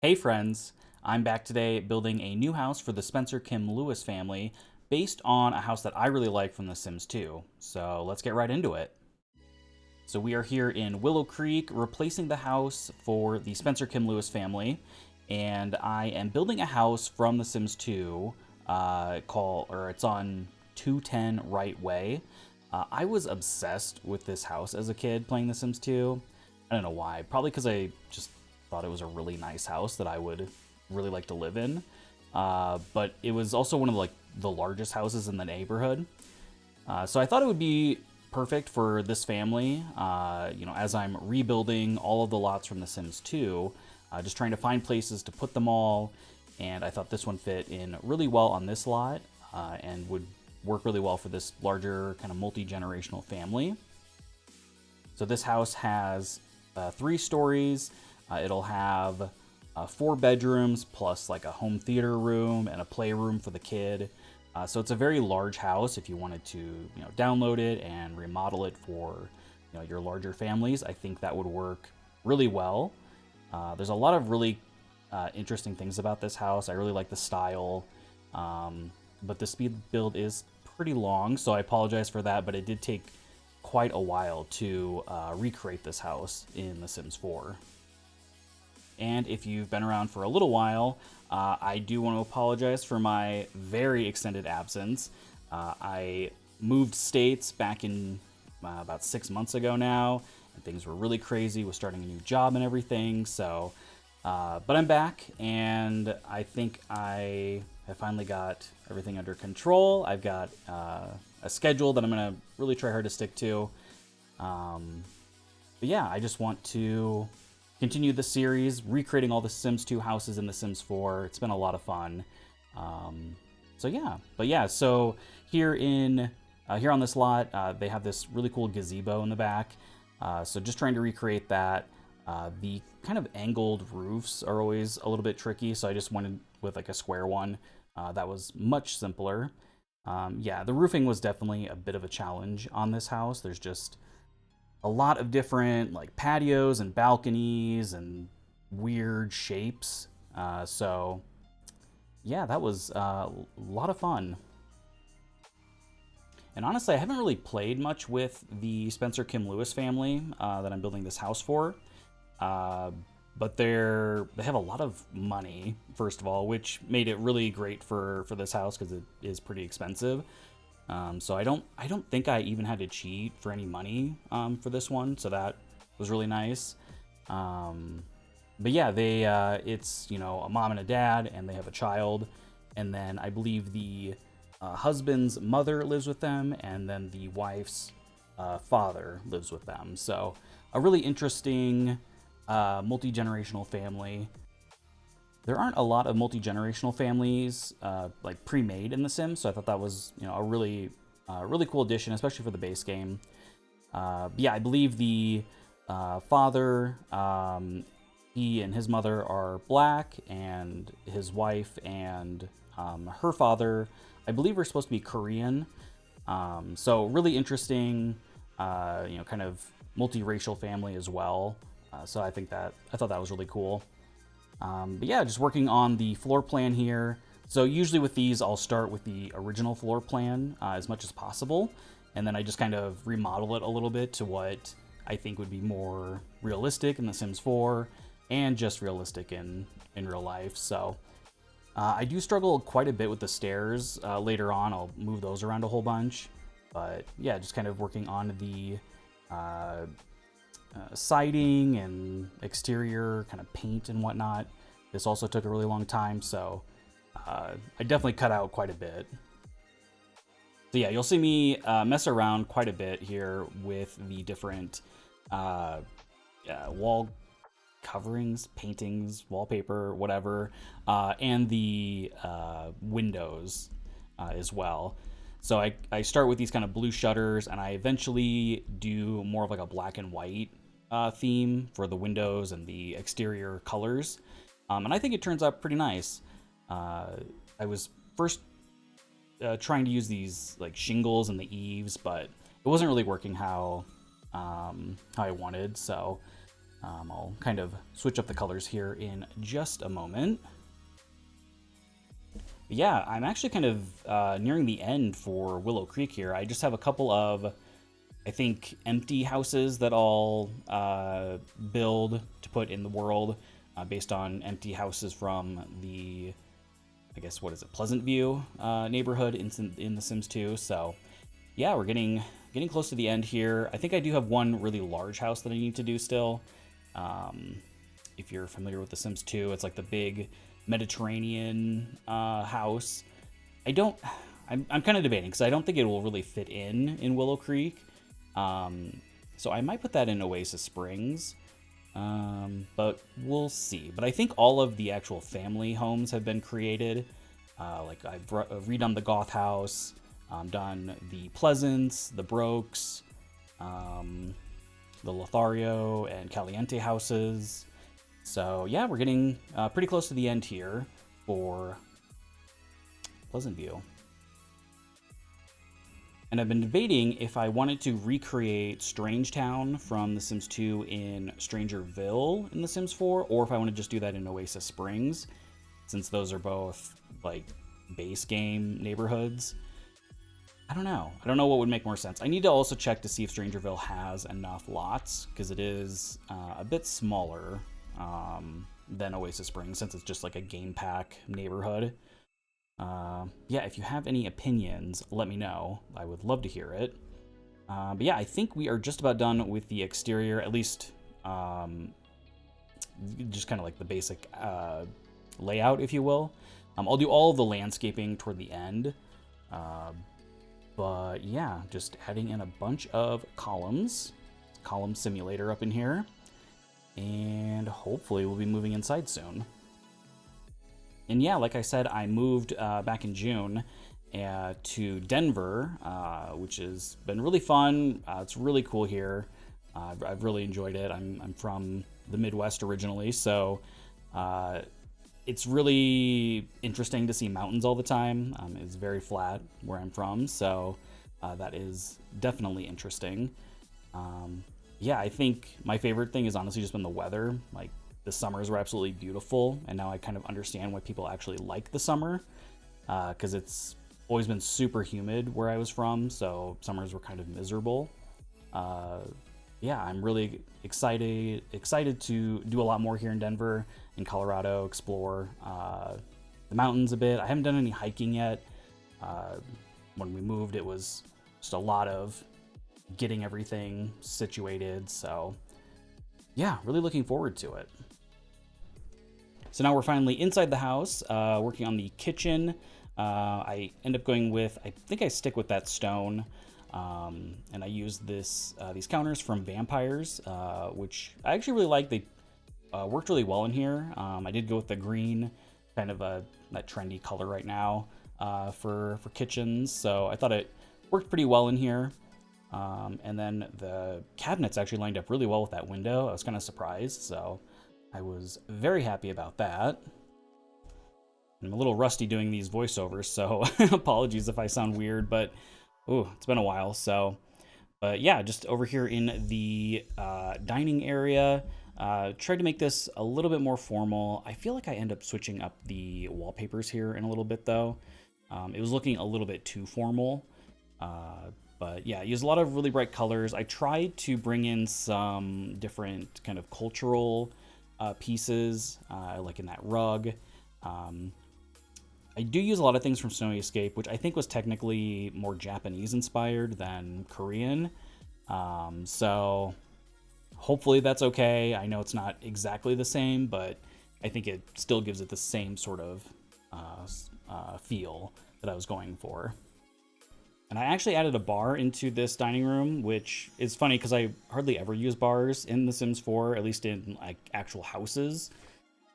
Hey friends, I'm back today building a new house for the Spencer Kim Lewis family based on a house that I really like from The Sims 2. So let's get right into it. So we are here in Willow Creek replacing the house for the Spencer Kim Lewis family, and I am building a house from The Sims 2 it's on 210 Wright Way. I was obsessed with this house as a kid playing The Sims 2. I don't know why. Probably because I just thought it was a really nice house that I would really like to live in. But it was also one of the largest houses in the neighborhood. So I thought it would be perfect for this family. As I'm rebuilding all of the lots from The Sims 2, just trying to find places to put them all. And I thought this one fit in really well on this lot and would work really well for this larger kind of multi-generational family. So this house has 3 stories. It'll have 4 bedrooms plus like a home theater room and a playroom for the kid. So it's a very large house. If you wanted to, download it and remodel it for, your larger families, I think that would work really well. There's a lot of really interesting things about this house. I really like the style, but the speed build is pretty long, so I apologize for that. But it did take quite a while to recreate this house in The Sims 4. And if you've been around for a little while, I do want to apologize for my very extended absence. I moved states back in about 6 months ago now, and things were really crazy with starting a new job and everything. So, but I'm back, and I think I have finally got everything under control. I've got a schedule that I'm going to really try hard to stick to. But yeah, I just want to continue the series, recreating all the Sims 2 houses in The Sims 4. It's been a lot of fun. So here on this lot, they have this really cool gazebo in the back. So just trying to recreate that. The kind of angled roofs are always a little bit tricky, so I just went with like a square one. That was much simpler. The roofing was definitely a bit of a challenge on this house. There's just a lot of different like patios and balconies and weird shapes. That was a lot of fun. And honestly, I haven't really played much with the Spencer Kim Lewis family that I'm building this house for. But they have a lot of money, first of all, which made it really great for this house because it is pretty expensive. So I don't think I even had to cheat for any money for this one, so that was really nice. It's a mom and a dad, and they have a child, and then I believe the husband's mother lives with them, and then the wife's father lives with them. So a really interesting multi-generational family. There aren't a lot of multi-generational families like pre-made in The Sims, so I thought that was a really cool addition, especially for the base game. I believe the father, he and his mother are black, and his wife and her father, I believe, are supposed to be Korean. So really interesting, kind of multiracial family as well. So I thought that was really cool. Just working on the floor plan here. So usually with these, I'll start with the original floor plan as much as possible, and then I just kind of remodel it a little bit to what I think would be more realistic in The Sims 4 and just realistic in real life. So I do struggle quite a bit with the stairs. Later on, I'll move those around a whole bunch. But yeah, just kind of working on the siding and exterior kind of paint and whatnot. This also took a really long time, so I definitely cut out quite a bit. So yeah, you'll see me mess around quite a bit here with the different wall coverings, paintings, wallpaper, whatever, and the windows as well. So I start with these kind of blue shutters, and I eventually do more of like a black and white theme for the windows and the exterior colors. And I think it turns out pretty nice. I was first trying to use these like shingles and the eaves, but it wasn't really working how I wanted. So I'll kind of switch up the colors here in just a moment. But yeah, I'm actually kind of nearing the end for Willow Creek here. I just have a couple of, I think, empty houses that I'll build to put in the world based on empty houses from the, I guess, what is it, Pleasant View neighborhood in The Sims 2. So yeah, we're getting close to the end here. I think I do have one really large house that I need to do still. If you're familiar with The Sims 2, it's like the big Mediterranean house. I'm kind of debating because I don't think it will really fit in Willow Creek. So I might put that in Oasis Springs, but we'll see. But I think all of the actual family homes have been created. Like I've redone the Goth house, done the Pleasance, the Brokes, the Lothario and Caliente houses. So yeah, we're getting pretty close to the end here for Pleasant View. And I've been debating if I wanted to recreate Strangetown from The Sims 2 in Strangerville in The Sims 4, or if I want to just do that in Oasis Springs, since those are both like base game neighborhoods. I don't know. I don't know what would make more sense. I need to also check to see if Strangerville has enough lots, because it is a bit smaller than Oasis Springs, since it's just like a game pack neighborhood. Yeah, if you have any opinions, let me know. I would love to hear it. But yeah, I think we are just about done with the exterior, at least just kind of like the basic layout, if you will. I'll do all of the landscaping toward the end. But yeah, just adding in a bunch of columns. Column simulator up in here. And hopefully we'll be moving inside soon. And yeah, like I said, I moved back in June to Denver, which has been really fun. It's really cool here. I've really enjoyed it. I'm from the Midwest originally, so it's really interesting to see mountains all the time. It's very flat where I'm from, so that is definitely interesting. Yeah, I think my favorite thing has honestly just been the weather. Like, the summers were absolutely beautiful, and now I kind of understand why people actually like the summer, because it's always been super humid where I was from, so summers were kind of miserable. Yeah, I'm really excited to do a lot more here in Denver, in Colorado, explore the mountains a bit. I haven't done any hiking yet. When we moved, it was just a lot of getting everything situated, so yeah, really looking forward to it. So now we're finally inside the house, working on the kitchen. I end up going with, I think I stick with that stone, and I use these counters from Vampires, which I actually really like. They worked really well in here. I did go with the green, kind of that trendy color right now for kitchens, so I thought it worked pretty well in here. And then the cabinets actually lined up really well with that window. I was kind of surprised, so I was very happy about that. I'm a little rusty doing these voiceovers, so apologies if I sound weird, but it's been a while. So, but yeah, just over here in the dining area, tried to make this a little bit more formal. I feel like I end up switching up the wallpapers here in a little bit, though. It was looking a little bit too formal. But yeah, use a lot of really bright colors. I tried to bring in some different kind of cultural pieces, like in that rug. I do use a lot of things from Snowy Escape, which I think was technically more Japanese inspired than Korean. So hopefully that's okay. I know it's not exactly the same, but I think it still gives it the same sort of feel that I was going for. And I actually added a bar into this dining room, which is funny because I hardly ever use bars in The Sims 4, at least in like actual houses.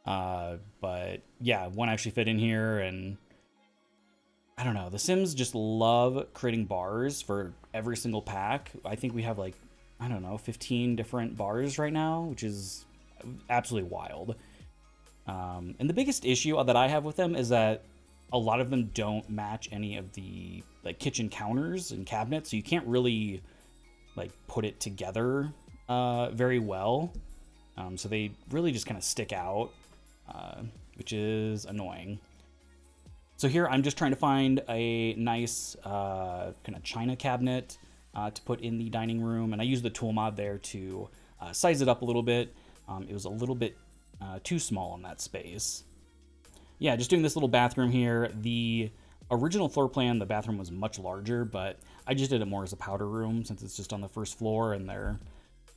But yeah, one actually fit in here, and I don't know. The Sims just love creating bars for every single pack. I think we have like, I don't know, 15 different bars right now, which is absolutely wild. And the biggest issue that I have with them is that a lot of them don't match any of the like kitchen counters and cabinets, so you can't really like put it together very well. So they really just kind of stick out, which is annoying. So here I'm just trying to find a nice kind of china cabinet to put in the dining room. And I used the tool mod there to size it up a little bit. It was a little bit too small in that space. Yeah, just doing this little bathroom here. The original floor plan, the bathroom was much larger, but I just did it more as a powder room since it's just on the first floor and there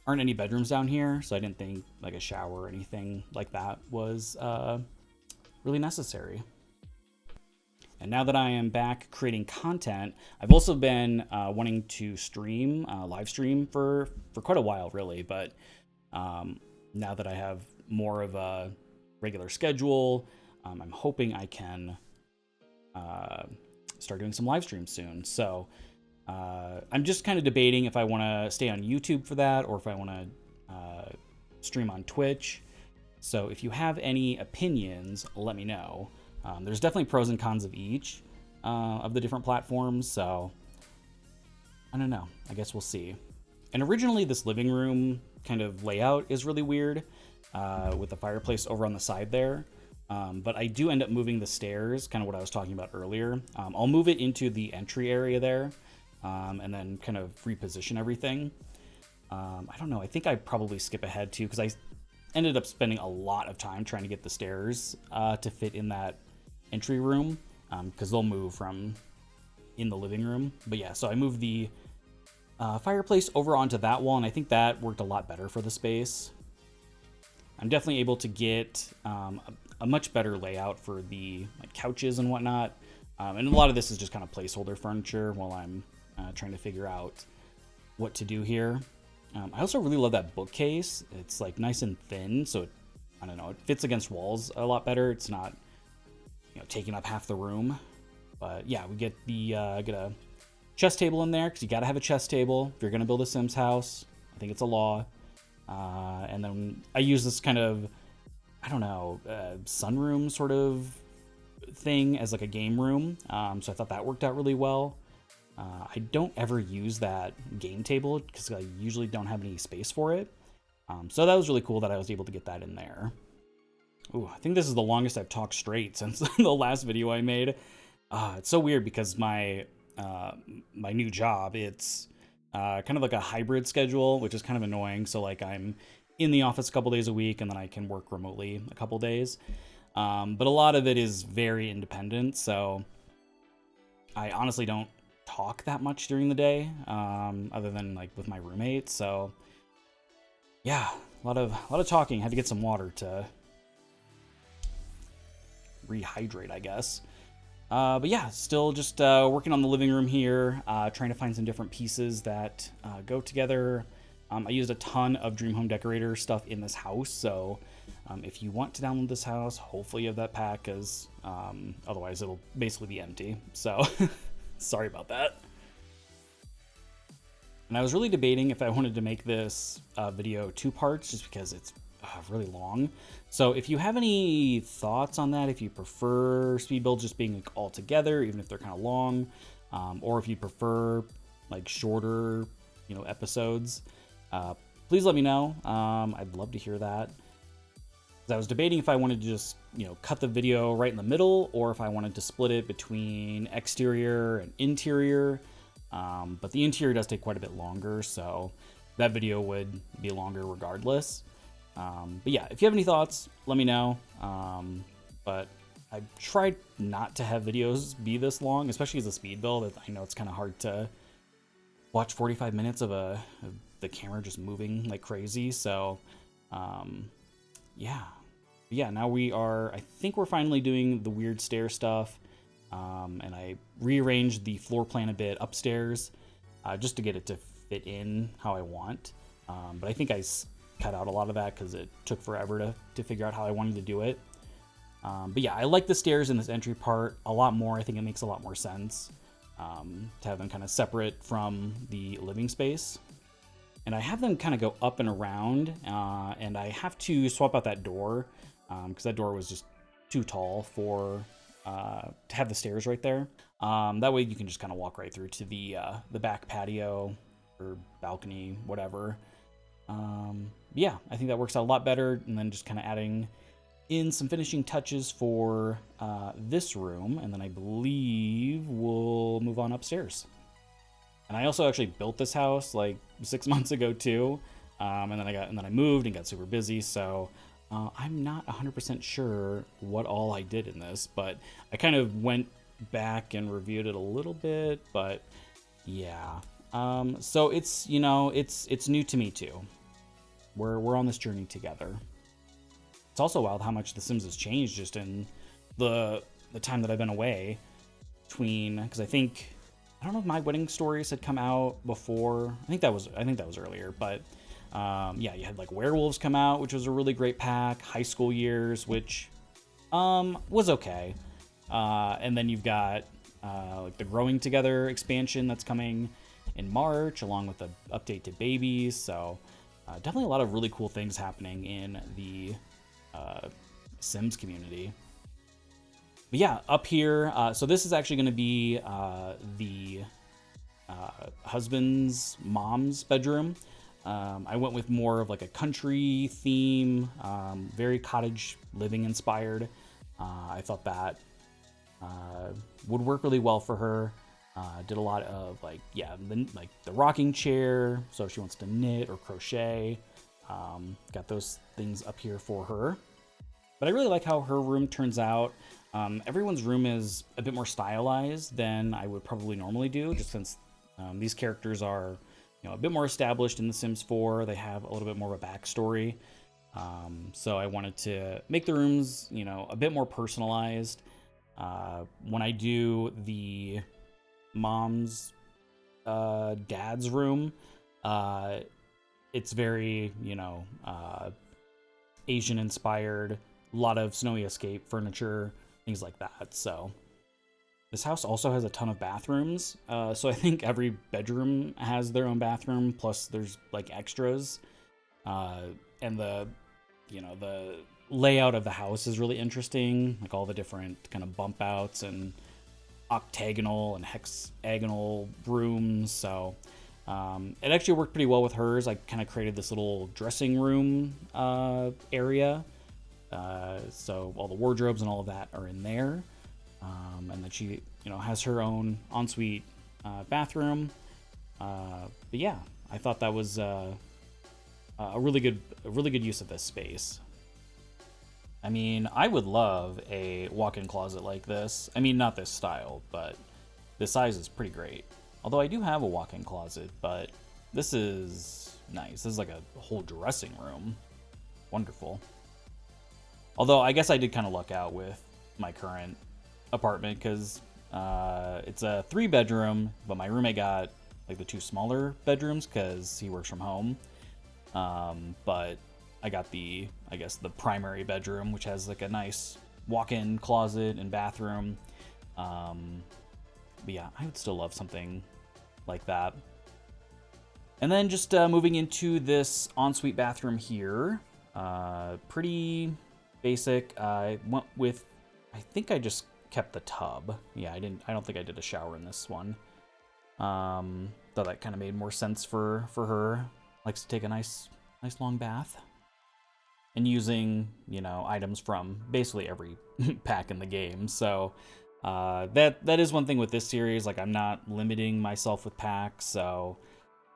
aren't any bedrooms down here. So I didn't think like a shower or anything like that was really necessary. And now that I am back creating content, I've also been wanting to stream, live stream for quite a while, really. But now that I have more of a regular schedule, I'm hoping I can start doing some live streams soon. So I'm just kind of debating if I want to stay on YouTube for that or if I want to stream on Twitch. So if you have any opinions, let me know. There's definitely pros and cons of each of the different platforms, so I don't know. I guess we'll see. And originally this living room kind of layout is really weird with the fireplace over on the side there. But I do end up moving the stairs, kind of what I was talking about earlier. I'll move it into the entry area there and then kind of reposition everything. I don't know. I think I'd probably skip ahead too because I ended up spending a lot of time trying to get the stairs to fit in that entry room because they'll move from in the living room. But yeah, so I moved the fireplace over onto that wall, and I think that worked a lot better for the space. I'm definitely able to get a much better layout for the like couches and whatnot. And a lot of this is just kind of placeholder furniture while I'm trying to figure out what to do here. I also really love that bookcase. It's like nice and thin, so I don't know, it fits against walls a lot better. It's not, taking up half the room. But yeah, we get a chess table in there because you got to have a chess table if you're going to build a Sims house. I think it's a law. And then I use this kind of, sunroom sort of thing as like a game room. So I thought that worked out really well. I don't ever use that game table because I usually don't have any space for it. So that was really cool that I was able to get that in there. Ooh, I think this is the longest I've talked straight since the last video I made. It's so weird because my new job, it's kind of like a hybrid schedule, which is kind of annoying. So like I'm in the office a couple days a week and then I can work remotely a couple days. But a lot of it is very independent. So I honestly don't talk that much during the day, other than like with my roommates. So yeah, a lot of talking. Had to get some water to rehydrate, I guess. But yeah, still just working on the living room here, trying to find some different pieces that go together. I used a ton of Dream Home Decorator stuff in this house, so if you want to download this house, hopefully you have that pack, because otherwise it'll basically be empty. So sorry about that. And I was really debating if I wanted to make this video 2 parts, just because it's really long. So if you have any thoughts on that, if you prefer speed builds just being like all together, even if they're kind of long, or if you prefer like shorter, episodes, please let me know. I'd love to hear that. I was debating if I wanted to just, cut the video right in the middle, or if I wanted to split it between exterior and interior. But the interior does take quite a bit longer, so that video would be longer regardless. But yeah, if you have any thoughts, let me know. But I tried not to have videos be this long, especially as a speed build. I know it's kind of hard to watch 45 minutes of the camera just moving like crazy. So, yeah, now I think we're finally doing the weird stair stuff. And I rearranged the floor plan a bit upstairs, just to get it to fit in how I want. But I think I cut out a lot of that because it took forever to figure out how I wanted to do it. But yeah, I like the stairs in this entry part a lot more. I think it makes a lot more sense to have them kind of separate from the living space. And I have them kind of go up and around, and I have to swap out that door because that door was just too tall for to have the stairs right there. That way you can just kind of walk right through to the back patio or balcony, whatever. yeah, I think that works out a lot better. And then just kind of adding in some finishing touches for this room, and then I believe we'll move on upstairs. And I also actually built this house like 6 months ago too, and then I moved and got super busy. So I'm not 100% sure what all I did in this, but I kind of went back and reviewed it a little bit. But yeah, so it's it's new to me too. We're on this journey together. It's also wild how much The Sims has changed just in the time that I've been away between, because I don't know if My Wedding Stories had come out before. I think that was earlier, but yeah, you had like Werewolves come out, which was a really great pack. High School Years, which was okay, and then you've got like the Growing Together expansion that's coming in March, along with the update to Babies. So definitely a lot of really cool things happening in the Sims community. But yeah, up here, so this is actually going to be the husband's mom's bedroom. I went with more of like a country theme, very cottage living inspired. I thought that would work really well for her. Did a lot of like, yeah, like the rocking chair, so if she wants to knit or crochet. Got those things up here for her. But I really like how her room turns out. Everyone's room is a bit more stylized than I would probably normally do, just since these characters are, a bit more established in The Sims 4. They have a little bit more of a backstory. So I wanted to make the rooms, a bit more personalized. When I do the mom's dad's room, it's very, Asian inspired, a lot of Snowy Escape furniture, things like that. So this house also has a ton of bathrooms. So I think every bedroom has their own bathroom, plus there's like extras. And the layout of the house is really interesting, like all the different kind of bump outs and octagonal and hexagonal rooms. So it actually worked pretty well with hers. I kind of created this little dressing room area. So all the wardrobes and all of that are in there. And then she, has her own ensuite bathroom. But yeah, I thought that was a really good use of this space. I mean, I would love a walk-in closet like this. I mean, not this style, but this size is pretty great. Although I do have a walk-in closet, but this is nice. This is like a whole dressing room. Wonderful. Although I guess I did kind of luck out with my current apartment because it's a 3-bedroom, but my roommate got like the 2 smaller bedrooms because he works from home. But I got the primary bedroom, which has like a nice walk-in closet and bathroom. But yeah, I would still love something like that. And then just moving into this ensuite bathroom here, pretty basic. I went with, I think I just kept the tub. Yeah, I don't think I did a shower in this one. Thought that kind of made more sense for her. Likes to take a nice long bath. And using, items from basically every pack in the game. So that is one thing with this series. Like, I'm not limiting myself with packs, so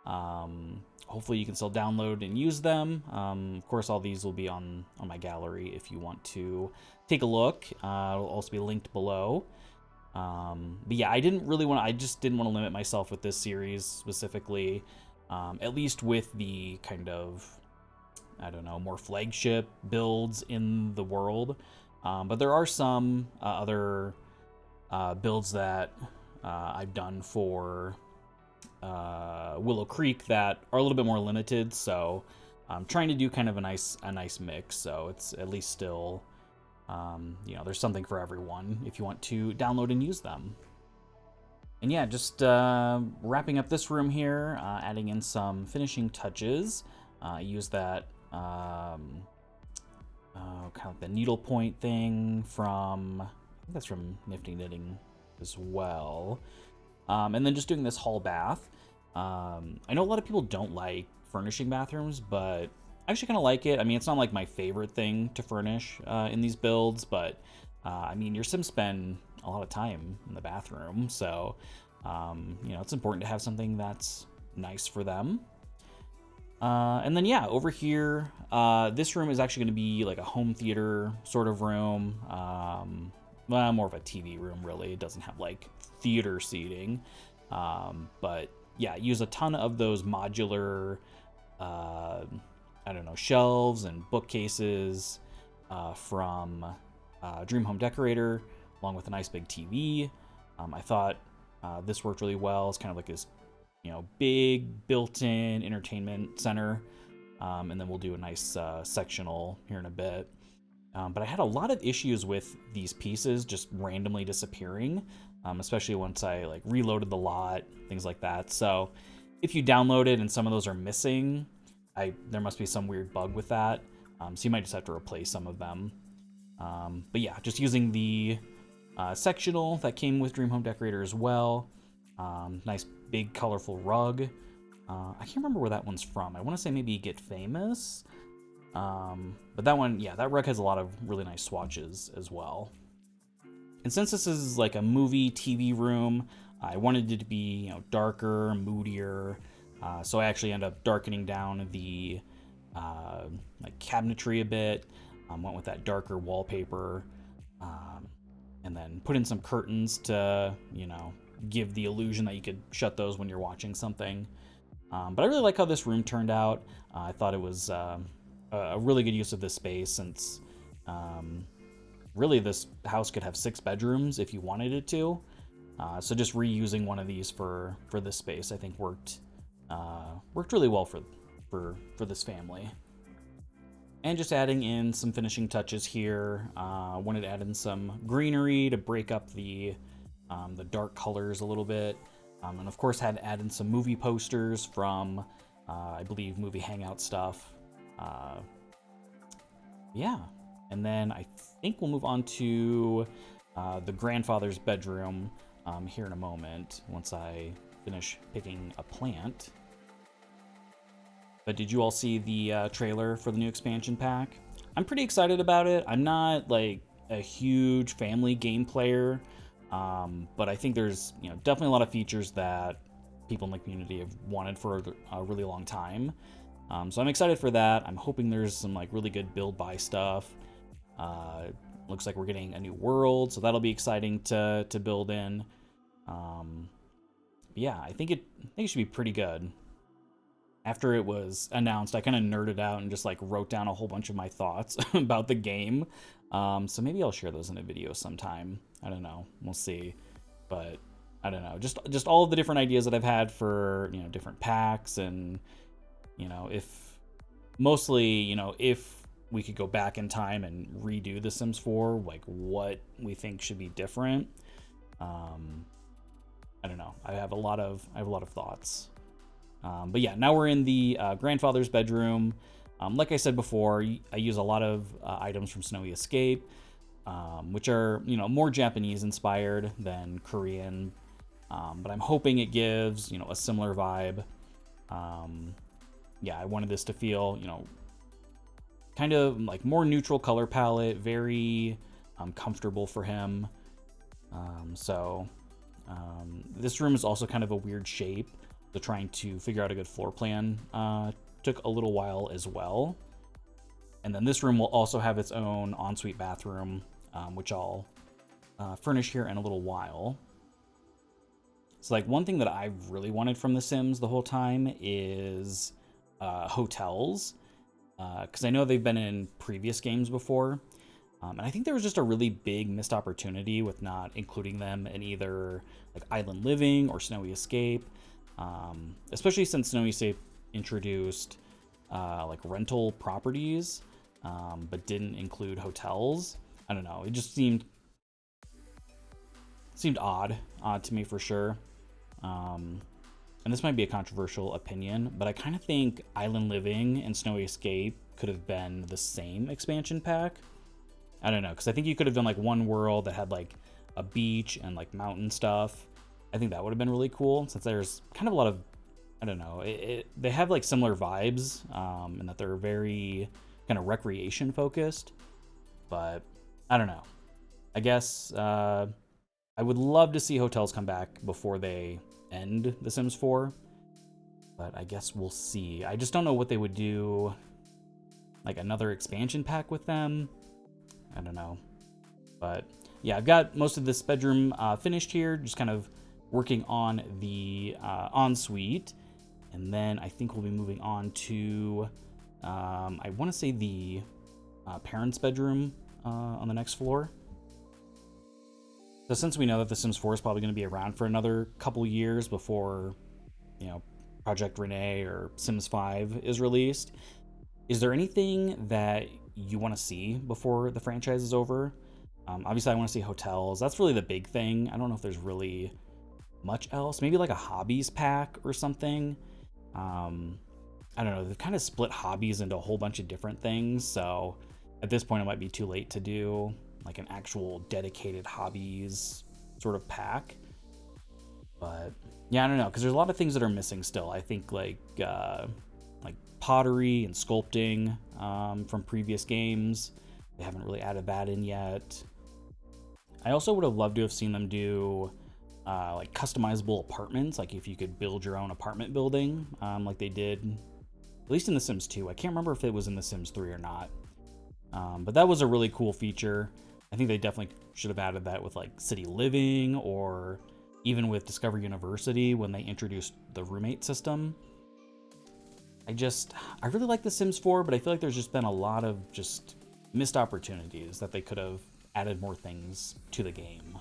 hopefully you can still download and use them. Of course, all these will be on my gallery if you want to take a look. It'll also be linked below. But yeah, I just didn't want to limit myself with this series specifically, at least with the kind of, I don't know, more flagship builds in the world. But there are some other builds that I've done for Willow Creek that are a little bit more limited. So I'm trying to do kind of a nice mix. So it's at least still, there's something for everyone if you want to download and use them. And yeah, just wrapping up this room here, adding in some finishing touches. Use that kind of the needlepoint thing from, I think that's from Nifty Knitting as well. And then just doing this hall bath. I know a lot of people don't like furnishing bathrooms, but I actually kind of like it. I mean, it's not like my favorite thing to furnish in these builds, but I mean, your Sims spend a lot of time in the bathroom, so you know, it's important to have something that's nice for them. And then yeah, over here, this room is actually going to be like a home theater sort of room. Well, more of a TV room, really. It doesn't have like theater seating, but yeah, use a ton of those modular, I don't know, shelves and bookcases from Dream Home Decorator, along with a nice big TV. I thought this worked really well. It's kind of like this, you know, big built-in entertainment center. And then we'll do a nice sectional here in a bit. But I had a lot of issues with these pieces just randomly disappearing, especially once I like reloaded the lot, things like that. So if you download it and some of those are missing, there must be some weird bug with that. So you might just have to replace some of them. But yeah, just using the sectional that came with Dream Home Decorator as well. Nice big colorful rug. I can't remember where that one's from. I want to say maybe Get Famous. But that one, yeah, that rug has a lot of really nice swatches as well. And since this is like a movie TV room, I wanted it to be, you know, darker, moodier. So I actually ended up darkening down the like cabinetry a bit. Went with that darker wallpaper, and then put in some curtains to, you know, give the illusion that you could shut those when you're watching something. But I really like how this room turned out. I thought it was a really good use of this space, since really this house could have 6 bedrooms if you wanted it to. So just reusing one of these for this space, I think worked really well for this family. And just adding in some finishing touches here. Wanted to add in some greenery to break up the dark colors a little bit. And of course had added some movie posters from, I believe, movie hangout stuff. Yeah, and then I think we'll move on to the grandfather's bedroom here in a moment, once I finish picking a plant. But did you all see the trailer for the new expansion pack? I'm pretty excited about it. I'm not like a huge family game player, but I think there's, you know, definitely a lot of features that people in the community have wanted for a really long time. So I'm excited for that. I'm hoping there's some like really good build buy stuff. Looks like we're getting a new world, so that'll be exciting to build in. Yeah, I think it should be pretty good. After it was announced, I kind of nerded out and just like wrote down a whole bunch of my thoughts about the game. So maybe I'll share those in a video sometime. I don't know. We'll see. But I don't know. Just all of the different ideas that I've had for, you know, different packs, and, you know, if we could go back in time and redo The Sims 4, like what we think should be different. I don't know. I have a lot of thoughts. But yeah, now we're in the grandfather's bedroom. Like I said before, I use a lot of items from Snowy Escape, which are, you know, more Japanese inspired than Korean. But I'm hoping it gives, you know, a similar vibe. Yeah, I wanted this to feel, you know, kind of like more neutral color palette, very comfortable for him. This room is also kind of a weird shape. So trying to figure out a good floor plan took a little while as well. And then this room will also have its own ensuite bathroom, which I'll furnish here in a little while. So like one thing that I've really wanted from The Sims the whole time is hotels, because I know they've been in previous games before. And I think there was just a really big missed opportunity with not including them in either like Island Living or Snowy Escape. Especially since Snowy Escape introduced like rental properties, but didn't include hotels. I don't know. It just seemed odd to me for sure. And this might be a controversial opinion, but I kind of think Island Living and Snowy Escape could have been the same expansion pack. I don't know, because I think you could have done like one world that had like a beach and like mountain stuff. I think that would have been really cool, since there's kind of a lot of, I don't know. They have like similar vibes, and that they're very kind of recreation focused. But I don't know. I guess I would love to see hotels come back before they end The Sims 4. But I guess we'll see. I just don't know what they would do. Like another expansion pack with them. I don't know. But yeah, I've got most of this bedroom finished here. Just kind of working on the ensuite. And then I think we'll be moving on to, I want to say the parents' bedroom on the next floor. So since we know that The Sims 4 is probably going to be around for another couple years before, you know, Project Renee or Sims 5 is released, is there anything that you want to see before the franchise is over? Obviously, I want to see hotels. That's really the big thing. I don't know if there's really much else. Maybe like a hobbies pack or something. I don't know. They've kind of split hobbies into a whole bunch of different things. So at this point, it might be too late to do like an actual dedicated hobbies sort of pack. But yeah, I don't know, because there's a lot of things that are missing still. I think like pottery and sculpting from previous games. They haven't really added that in yet. I also would have loved to have seen them do like customizable apartments, like if you could build your own apartment building, like they did, at least in The Sims 2. I can't remember if it was in The Sims 3 or not. But that was a really cool feature. I think they definitely should have added that with like City Living or even with Discover University when they introduced the roommate system. I really like The Sims 4, but I feel like there's just been a lot of just missed opportunities that they could have added more things to the game.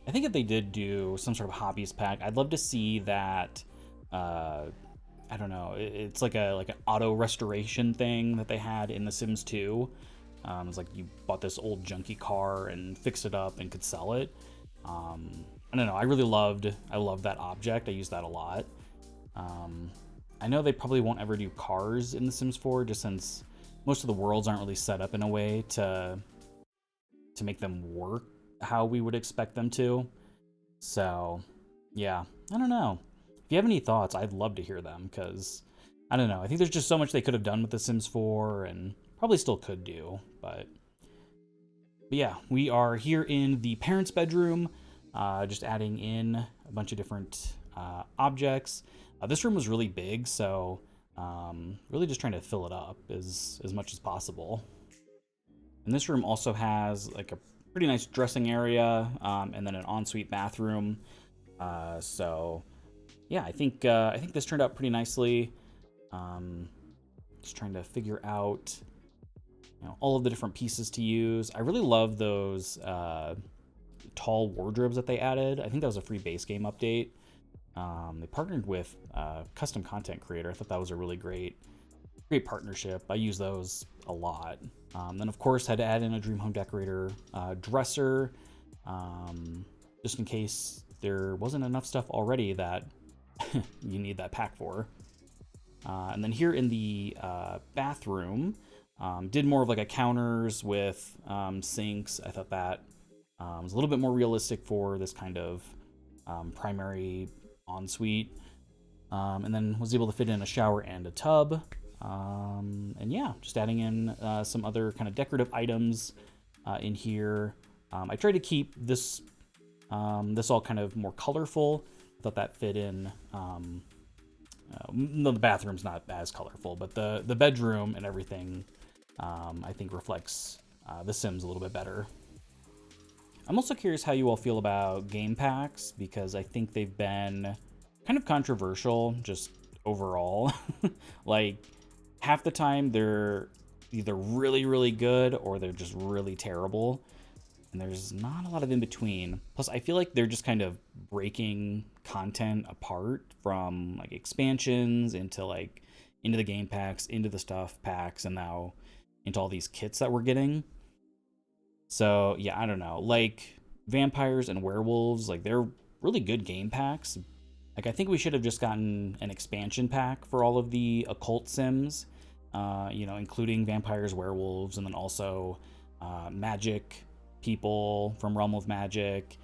I think if they did do some sort of hobbies pack, I'd love to see that. I don't know. It's like an auto restoration thing that they had in The Sims 2. It's like you bought this old junky car and fixed it up and could sell it. I don't know. I loved that object. I use that a lot. I know they probably won't ever do cars in The Sims 4, just since most of the worlds aren't really set up in a way to make them work how we would expect them to. So, yeah, I don't know. If you have any thoughts, I'd love to hear them, because, I don't know, I think there's just so much they could have done with The Sims 4, and probably still could do, but yeah, we are here in the parents' bedroom, just adding in a bunch of different objects. This room was really big, so really just trying to fill it up as much as possible. And this room also has like a pretty nice dressing area, and then an ensuite bathroom. So yeah, I think this turned out pretty nicely. Just trying to figure out, all of the different pieces to use. I really love those tall wardrobes that they added. I think that was a free base game update. They partnered with custom content creator. I thought that was a really great partnership. I use those a lot. Then of course had to add in a Dream Home Decorator dresser, just in case there wasn't enough stuff already that you need that pack for. And then here in the bathroom, did more of like a counters with sinks. I thought that was a little bit more realistic for this kind of primary ensuite. And then was able to fit in a shower and a tub. And yeah, just adding in some other kind of decorative items in here. I tried to keep this all kind of more colorful. I thought that fit in. No, the bathroom's not as colorful, but the bedroom and everything, I think reflects The Sims a little bit better. I'm also curious how you all feel about game packs, because I think they've been kind of controversial just overall. Like, half the time they're either really, really good or they're just really terrible. And there's not a lot of in between. Plus, I feel like they're just kind of breaking content apart from like expansions into the game packs, into the stuff packs, and now into all these kits that we're getting. So yeah, I don't know. Like vampires and werewolves, like they're really good game packs. Like I think we should have just gotten an expansion pack for all of the occult Sims, including vampires, werewolves, and then also magic people from Realm of Magic,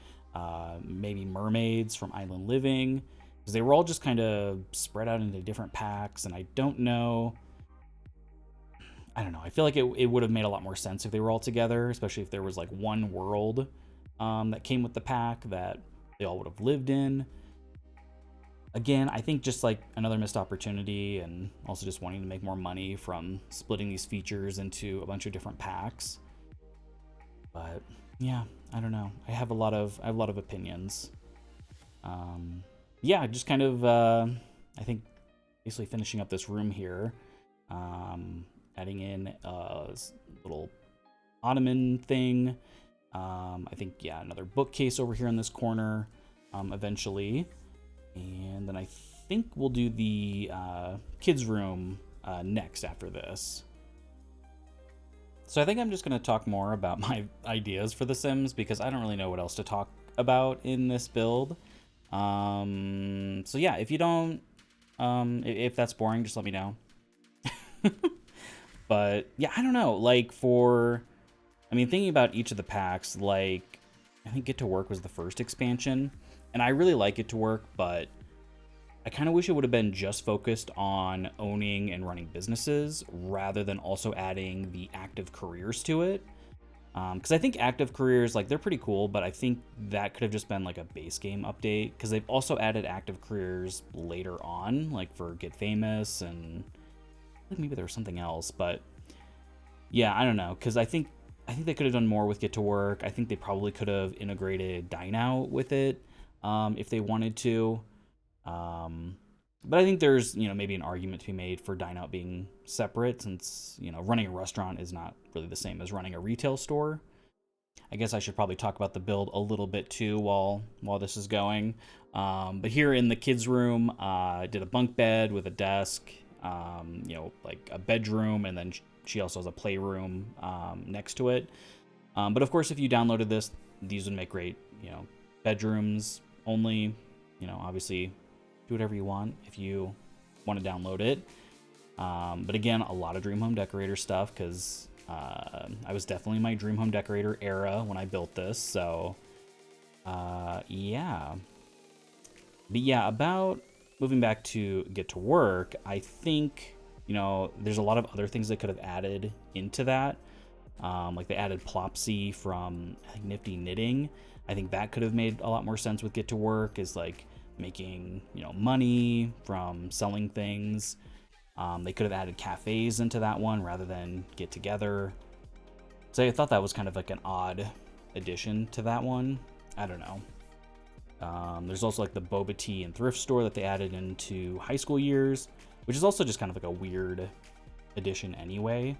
maybe mermaids from Island Living. because they were all just kind of spread out into different packs, and I don't know. I don't know. I feel like it would have made a lot more sense if they were all together, especially if there was like one world that came with the pack that they all would have lived in. Again, I think just like another missed opportunity, and also just wanting to make more money from splitting these features into a bunch of different packs. But yeah, I don't know. I have a lot of opinions. Yeah, just kind of I think basically finishing up this room here, adding in a little ottoman thing. I think, yeah, another bookcase over here in this corner eventually. And then I think we'll do the kids' room next after this. So I think I'm just going to talk more about my ideas for The Sims, because I don't really know what else to talk about in this build. So yeah, if you don't, if that's boring, just let me know. But yeah, I don't know, like I mean, thinking about each of the packs, like I think Get to Work was the first expansion, and I really like Get to Work, but I kind of wish it would have been just focused on owning and running businesses rather than also adding the active careers to it. Because I think active careers, like, they're pretty cool, but I think that could have just been like a base game update, because they've also added active careers later on, like for Get Famous, and I think maybe there was something else. But yeah, I don't know, because I think they could have done more with Get to Work. I think they probably could have integrated Dine Out with it if they wanted to. But I think there's, maybe an argument to be made for Dine Out being separate, since, running a restaurant is not really the same as running a retail store. I guess I should probably talk about the build a little bit too while this is going. But here in the kids' room, I did a bunk bed with a desk, like a bedroom, and then she also has a playroom next to it. But of course, if you downloaded this, these would make great, bedrooms only. Obviously, do whatever you want if you want to download it. But again, a lot of Dream Home Decorator stuff, because I was definitely in my Dream Home Decorator era when I built this. So yeah. But yeah, about moving back to Get to Work, I think, there's a lot of other things they could have added into that. Like they added Plopsy from, I think, Nifty Knitting. I think that could have made a lot more sense with Get to Work, is like making, money from selling things. They could have added cafes into that one rather than Get Together. So I thought that was kind of like an odd addition to that one. I don't know. There's also like the boba tea and thrift store that they added into High School Years, which is also just kind of like a weird addition anyway.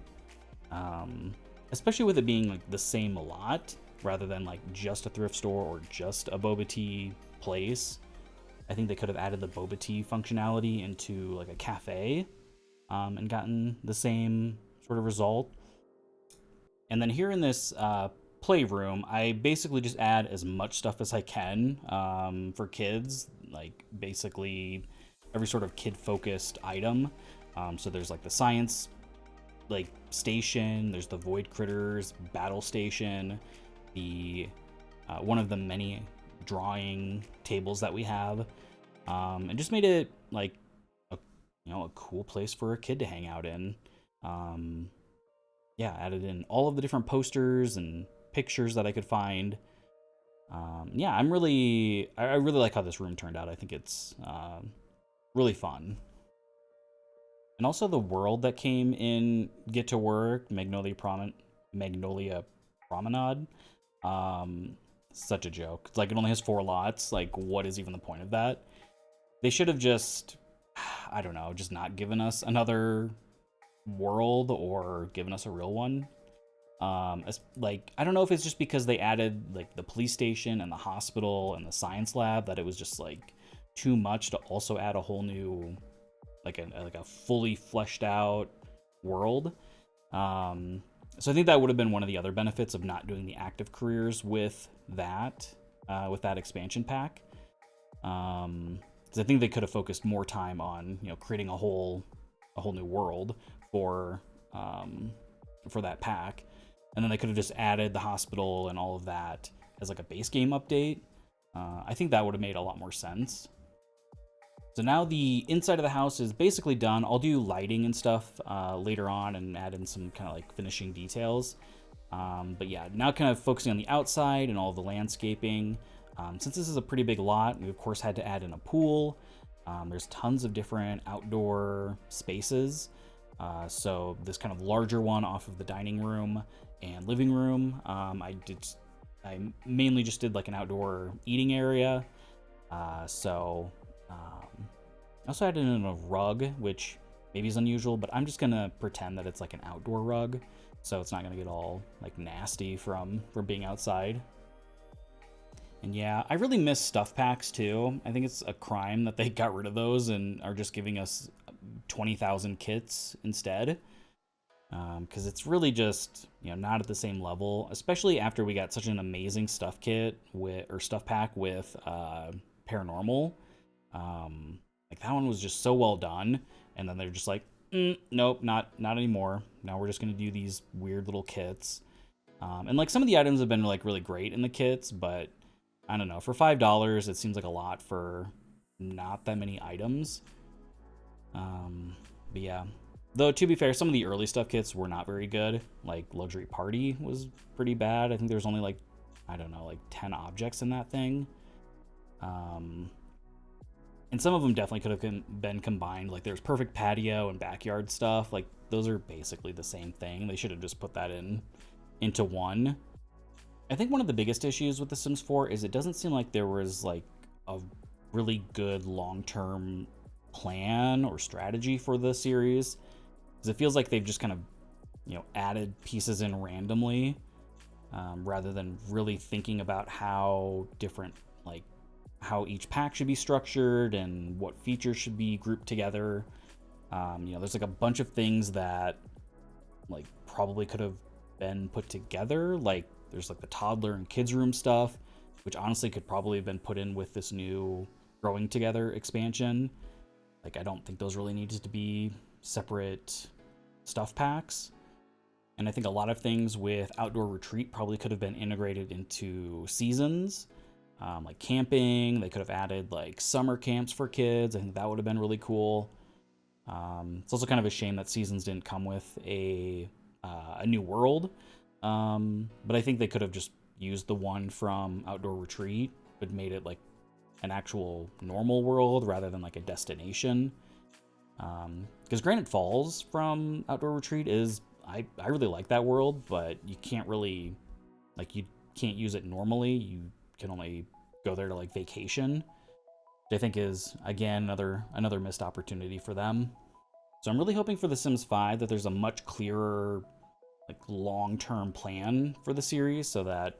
Especially with it being like the same lot rather than like just a thrift store or just a boba tea place. I think they could have added the boba tea functionality into like a cafe and gotten the same sort of result. And then here in this playroom, I basically just add as much stuff as I can for kids, like basically every sort of kid-focused item. So there's like the science like station, there's the void critters battle station, the one of the many drawing tables that we have, and just made it like a cool place for a kid to hang out in. Yeah, added in all of the different posters and pictures that I could find. Yeah, I really like how this room turned out. I think it's really fun. And also the world that came in Get to Work, Magnolia Promenade. Such a joke. It's like it only has 4 lots. Like, what is even the point of that? They should have just, I don't know, just not given us another world or given us a real one. Like, I don't know if it's just because they added like the police station and the hospital and the science lab that it was just like too much to also add a whole new, like a fully fleshed out world. So I think that would have been one of the other benefits of not doing the active careers with that expansion pack. Because I think they could have focused more time on creating a whole new world for that pack, and then they could have just added the hospital and all of that as like a base game update. I think that would have made a lot more sense. So now the inside of the house is basically done. I'll do lighting and stuff later on and add in some kind of like finishing details. But yeah, now kind of focusing on the outside and all the landscaping. Since this is a pretty big lot, we of course had to add in a pool. There's tons of different outdoor spaces. So this kind of larger one off of the dining room and living room. I mainly just did like an outdoor eating area. I also added in a rug, which maybe is unusual, but I'm just gonna pretend that it's like an outdoor rug, so it's not gonna get all like nasty from being outside. And yeah, I really miss stuff packs too. I think it's a crime that they got rid of those and are just giving us 20,000 kits instead. Because it's really just, not at the same level, especially after we got such an amazing stuff kit or stuff pack with Paranormal. Like that one was just so well done, and then they're just like, nope, not anymore. Now we're just gonna do these weird little kits. And like some of the items have been like really great in the kits, but I don't know, for $5 it seems like a lot for not that many items. But yeah. Though, to be fair, some of the early stuff kits were not very good. Like, Luxury Party was pretty bad. I think there's only, like, I don't know, like 10 objects in that thing. And some of them definitely could have been combined. Like, there's Perfect Patio and Backyard stuff. Like, those are basically the same thing. They should have just put that into one. I think one of the biggest issues with The Sims 4 is it doesn't seem like there was, like, a really good long-term plan or strategy for the series. It feels like they've just kind of, added pieces in randomly, rather than really thinking about how how each pack should be structured and what features should be grouped together. There's like a bunch of things that like probably could have been put together. Like there's like the toddler and kids room stuff, which honestly could probably have been put in with this new Growing Together expansion. Like I don't think those really needed to be separate stuff packs. And I think a lot of things with Outdoor Retreat probably could have been integrated into seasons, like camping. They could have added like summer camps for kids. I think that would have been really cool. It's also kind of a shame that seasons didn't come with a new world, but I think they could have just used the one from Outdoor Retreat but made it like an actual normal world rather than like a destination. Because Granite Falls from Outdoor Retreat is, I really like that world, but you can't really, like, you can't use it normally. You can only go there to like vacation, which I think is, again, another missed opportunity for them. So I'm really hoping for The Sims 5 that there's a much clearer, like, long-term plan for the series so that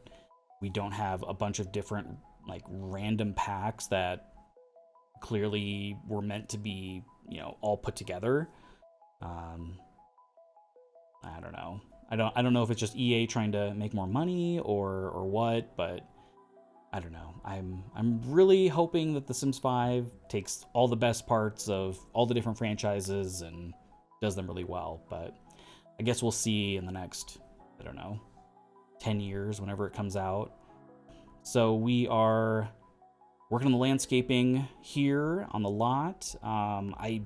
we don't have a bunch of different, like, random packs that clearly were meant to be, all put together. I don't know. I don't know if it's just EA trying to make more money or what, but I don't know. I'm really hoping that The Sims 5 takes all the best parts of all the different franchises and does them really well. But I guess we'll see in the next, 10 years, whenever it comes out. So we are working on the landscaping here on the lot. I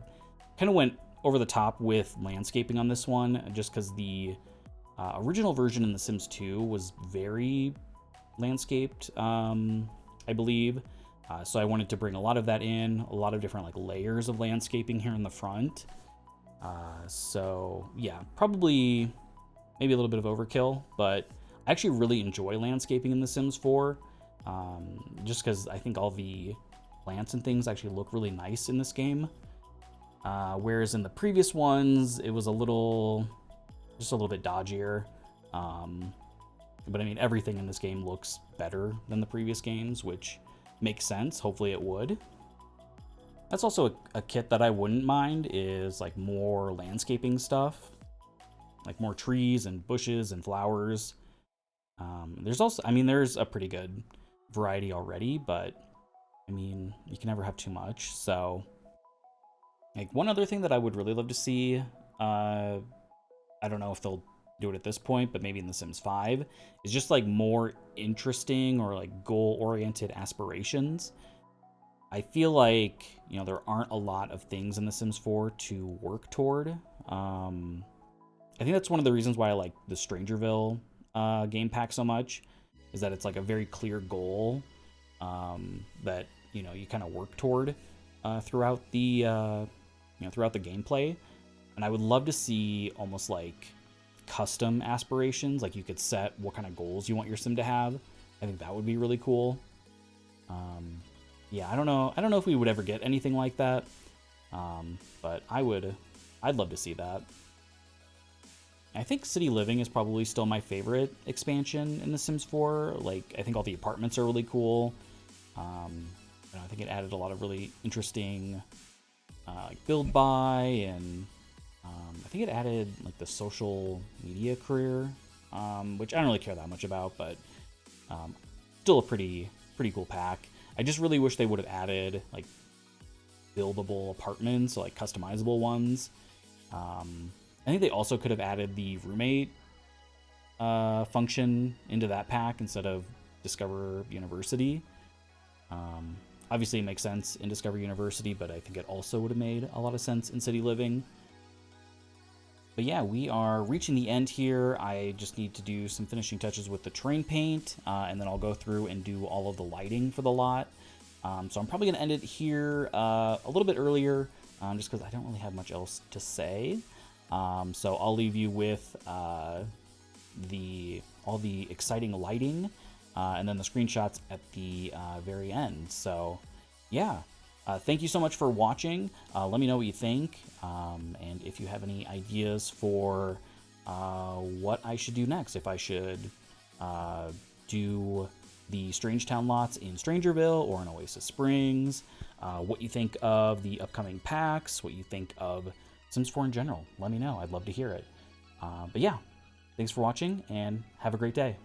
kind of went over the top with landscaping on this one just because the original version in The Sims 2 was very landscaped, I believe. So I wanted to bring a lot of that in, a lot of different like layers of landscaping here in the front. So yeah, probably maybe a little bit of overkill, but I actually really enjoy landscaping in The Sims 4. Just because I think all the plants and things actually look really nice in this game. Whereas in the previous ones, it was just a little bit dodgier. But I mean, everything in this game looks better than the previous games, which makes sense. Hopefully it would. That's also a kit that I wouldn't mind is like more landscaping stuff, like more trees and bushes and flowers. There's a pretty good variety already, but I mean, you can never have too much. So like one other thing that I would really love to see, I don't know if they'll do it at this point, but maybe in The Sims 5, is just like more interesting or like goal-oriented aspirations. I feel like, there aren't a lot of things in The Sims 4 to work toward. I think that's one of the reasons why I like the Strangerville game pack so much, is that it's like a very clear goal that you kind of work toward throughout the throughout the gameplay. And I would love to see almost like custom aspirations, like you could set what kind of goals you want your sim to have. I think that would be really cool. Yeah, I don't know if we would ever get anything like that, but I'd love to see that. I think City Living is probably still my favorite expansion in The Sims 4. Like, I think all the apartments are really cool. I think it added a lot of really interesting like build by, and I think it added like the social media career, which I don't really care that much about, but still a pretty cool pack. I just really wish they would have added like buildable apartments, like customizable ones. I think they also could have added the roommate function into that pack instead of Discover University. Obviously, it makes sense in Discover University, but I think it also would have made a lot of sense in City Living. But yeah, we are reaching the end here. I just need to do some finishing touches with the terrain paint, and then I'll go through and do all of the lighting for the lot. So I'm probably going to end it here a little bit earlier, just because I don't really have much else to say. So I'll leave you with all the exciting lighting, and then the screenshots at the very end. So yeah, thank you so much for watching. Let me know what you think, and if you have any ideas for what I should do next. If I should do the Strangetown lots in Strangerville or in Oasis Springs, what you think of the upcoming packs, what you think of Sims 4 in general. Let me know. I'd love to hear it. But yeah, thanks for watching, and have a great day.